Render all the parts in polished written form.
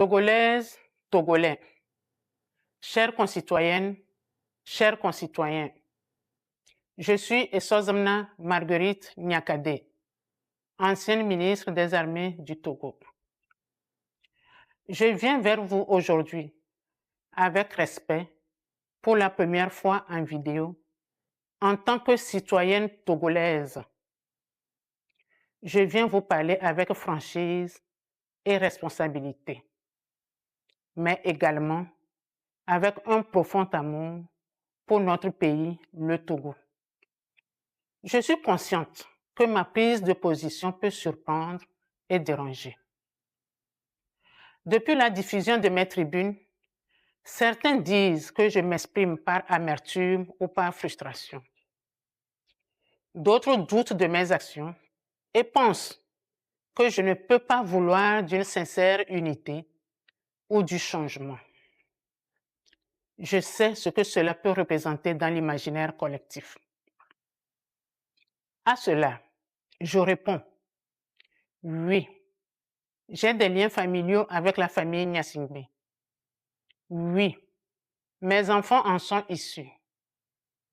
Togolaises, Togolais, chères concitoyennes, chers concitoyens, je suis Essozamna Marguerite Nyakade, ancienne ministre des Armées du Togo. Je viens vers vous aujourd'hui avec respect pour la première fois en vidéo en tant que citoyenne togolaise. Je viens vous parler avec franchise et responsabilité, mais également avec un profond amour pour notre pays, le Togo. Je suis consciente que ma prise de position peut surprendre et déranger. Depuis la diffusion de mes tribunes, certains disent que je m'exprime par amertume ou par frustration. D'autres doutent de mes actions et pensent que je ne peux pas vouloir d'une sincère unité ou du changement. Je sais ce que cela peut représenter dans l'imaginaire collectif. À cela, je réponds, oui, j'ai des liens familiaux avec la famille Nyasingbe. Oui, mes enfants en sont issus.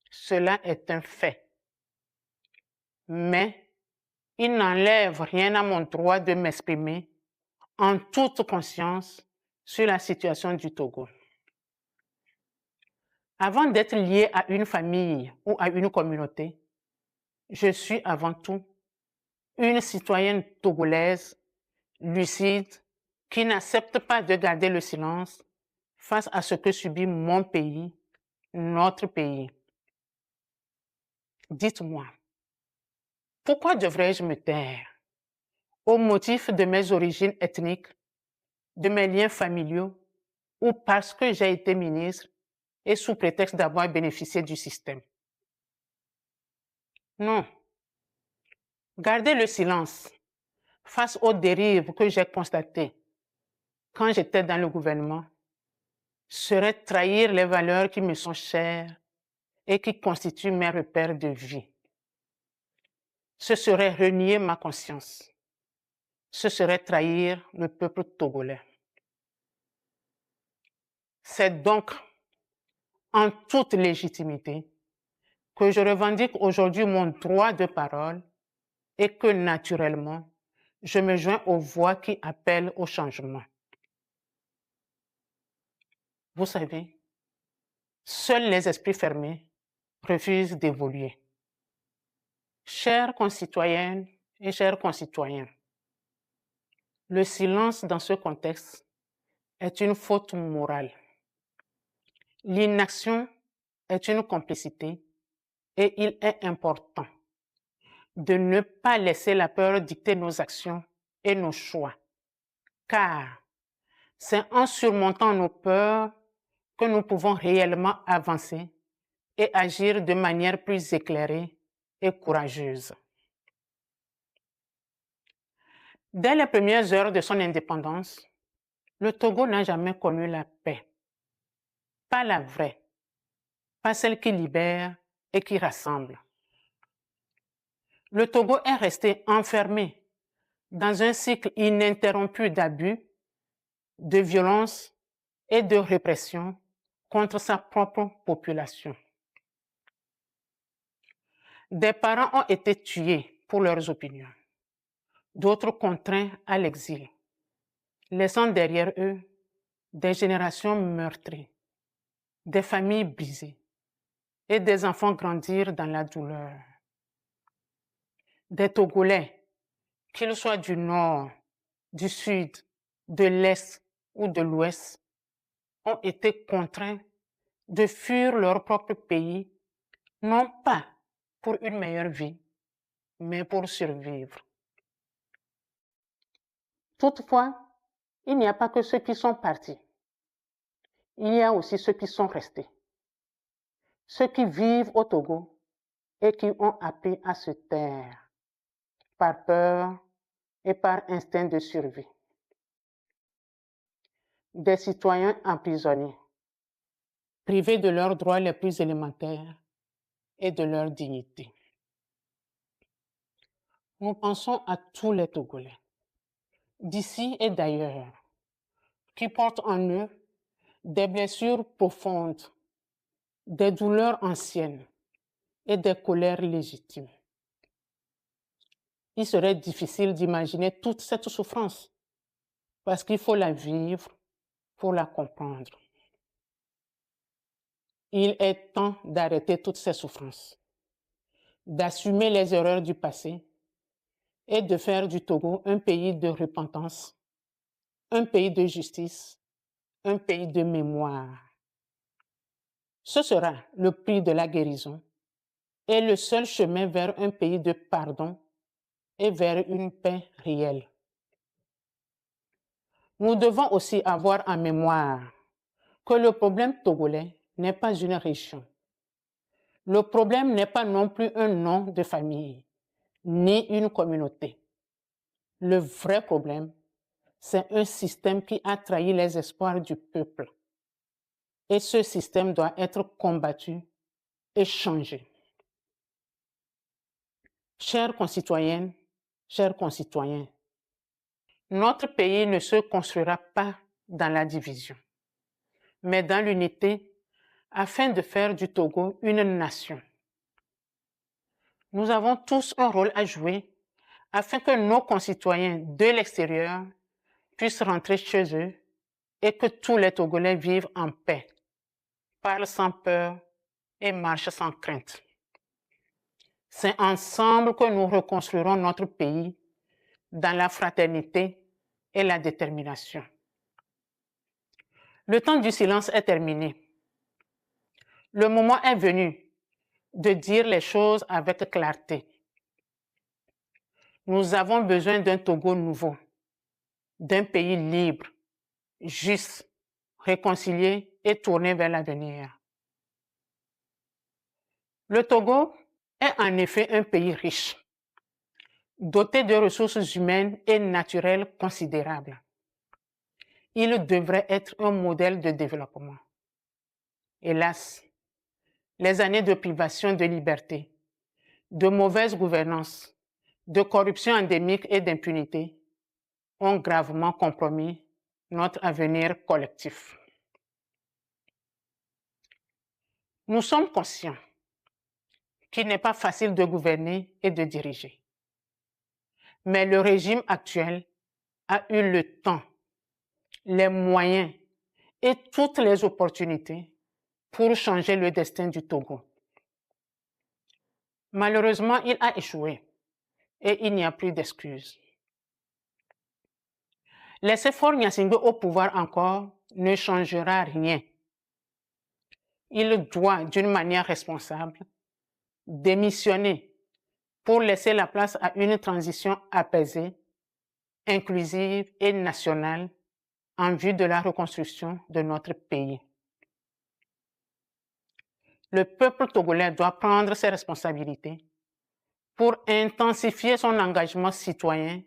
Cela est un fait. Mais il n'enlève rien à mon droit de m'exprimer en toute conscience sur la situation du Togo. Avant d'être lié à une famille ou à une communauté, je suis avant tout une citoyenne togolaise, lucide, qui n'accepte pas de garder le silence face à ce que subit mon pays, notre pays. Dites-moi, pourquoi devrais-je me taire au motif de mes origines ethniques, de mes liens familiaux ou parce que j'ai été ministre et sous prétexte d'avoir bénéficié du système? Non. Garder le silence face aux dérives que j'ai constatées quand j'étais dans le gouvernement serait trahir les valeurs qui me sont chères et qui constituent mes repères de vie. Ce serait renier ma conscience. Ce serait trahir le peuple togolais. C'est donc en toute légitimité que je revendique aujourd'hui mon droit de parole et que naturellement, je me joins aux voix qui appellent au changement. Vous savez, seuls les esprits fermés refusent d'évoluer. Chères concitoyennes et chers concitoyens, le silence dans ce contexte est une faute morale. L'inaction est une complicité et il est important de ne pas laisser la peur dicter nos actions et nos choix, car c'est en surmontant nos peurs que nous pouvons réellement avancer et agir de manière plus éclairée et courageuse. Dès les premières heures de son indépendance, le Togo n'a jamais connu la paix. Pas la vraie, pas celle qui libère et qui rassemble. Le Togo est resté enfermé dans un cycle ininterrompu d'abus, de violence et de répression contre sa propre population. Des parents ont été tués pour leurs opinions, d'autres contraints à l'exil, laissant derrière eux des générations meurtries, des familles brisées et des enfants grandir dans la douleur. Des Togolais, qu'ils soient du nord, du sud, de l'est ou de l'ouest, ont été contraints de fuir leur propre pays, non pas pour une meilleure vie, mais pour survivre. Toutefois, il n'y a pas que ceux qui sont partis. Il y a aussi ceux qui sont restés. Ceux qui vivent au Togo et qui ont appris à se taire par peur et par instinct de survie. Des citoyens emprisonnés, privés de leurs droits les plus élémentaires et de leur dignité. Nous pensons à tous les Togolais, d'ici et d'ailleurs, qui portent en eux des blessures profondes, des douleurs anciennes et des colères légitimes. Il serait difficile d'imaginer toute cette souffrance parce qu'il faut la vivre pour la comprendre. Il est temps d'arrêter toutes ces souffrances, d'assumer les erreurs du passé et de faire du Togo un pays de repentance, un pays de justice, un pays de mémoire. Ce sera le prix de la guérison et le seul chemin vers un pays de pardon et vers une paix réelle. Nous devons aussi avoir en mémoire que le problème togolais n'est pas une région. Le problème n'est pas non plus un nom de famille, ni une communauté. Le vrai problème, c'est un système qui a trahi les espoirs du peuple. Et ce système doit être combattu et changé. Chères concitoyennes, chers concitoyens, notre pays ne se construira pas dans la division, mais dans l'unité afin de faire du Togo une nation. Nous avons tous un rôle à jouer afin que nos concitoyens de l'extérieur puissent rentrer chez eux et que tous les Togolais vivent en paix, parlent sans peur et marchent sans crainte. C'est ensemble que nous reconstruirons notre pays dans la fraternité et la détermination. Le temps du silence est terminé. Le moment est venu de dire les choses avec clarté. Nous avons besoin d'un Togo nouveau, d'un pays libre, juste, réconcilié et tourné vers l'avenir. Le Togo est en effet un pays riche, doté de ressources humaines et naturelles considérables. Il devrait être un modèle de développement. Hélas, les années de privation de liberté, de mauvaise gouvernance, de corruption endémique et d'impunité ont gravement compromis notre avenir collectif. Nous sommes conscients qu'il n'est pas facile de gouverner et de diriger. Mais le régime actuel a eu le temps, les moyens et toutes les opportunités pour changer le destin du Togo. Malheureusement, il a échoué et il n'y a plus d'excuses. Laisser Faure Gnassingbé au pouvoir encore ne changera rien. Il doit, d'une manière responsable, démissionner pour laisser la place à une transition apaisée, inclusive et nationale en vue de la reconstruction de notre pays. Le peuple togolais doit prendre ses responsabilités pour intensifier son engagement citoyen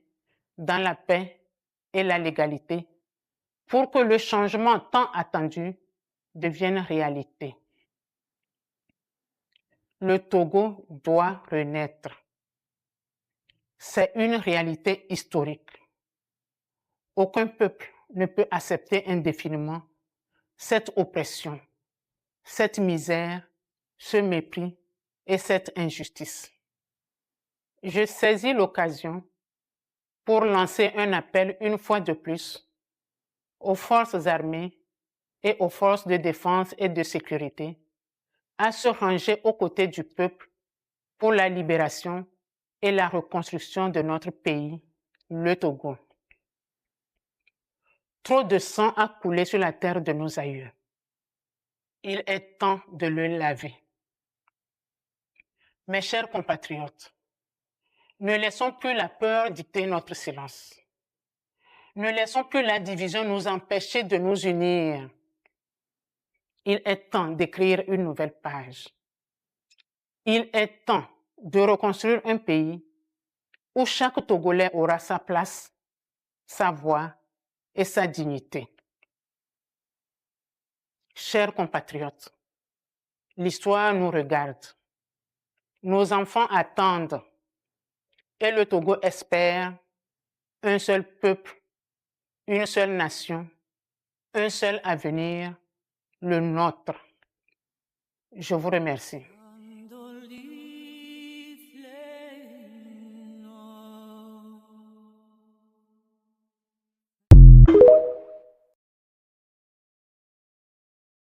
dans la paix et la légalité pour que le changement tant attendu devienne réalité. Le Togo doit renaître. C'est une réalité historique. Aucun peuple ne peut accepter indéfiniment cette oppression, cette misère, ce mépris et cette injustice. Je saisis l'occasion pour lancer un appel une fois de plus aux forces armées et aux forces de défense et de sécurité à se ranger aux côtés du peuple pour la libération et la reconstruction de notre pays, le Togo. Trop de sang a coulé sur la terre de nos aïeux. Il est temps de le laver. Mes chers compatriotes, ne laissons plus la peur dicter notre silence. Ne laissons plus la division nous empêcher de nous unir. Il est temps d'écrire une nouvelle page. Il est temps de reconstruire un pays où chaque Togolais aura sa place, sa voix et sa dignité. Chers compatriotes, l'histoire nous regarde. Nos enfants attendent et le Togo espère un seul peuple, une seule nation, un seul avenir, le nôtre. Je vous remercie.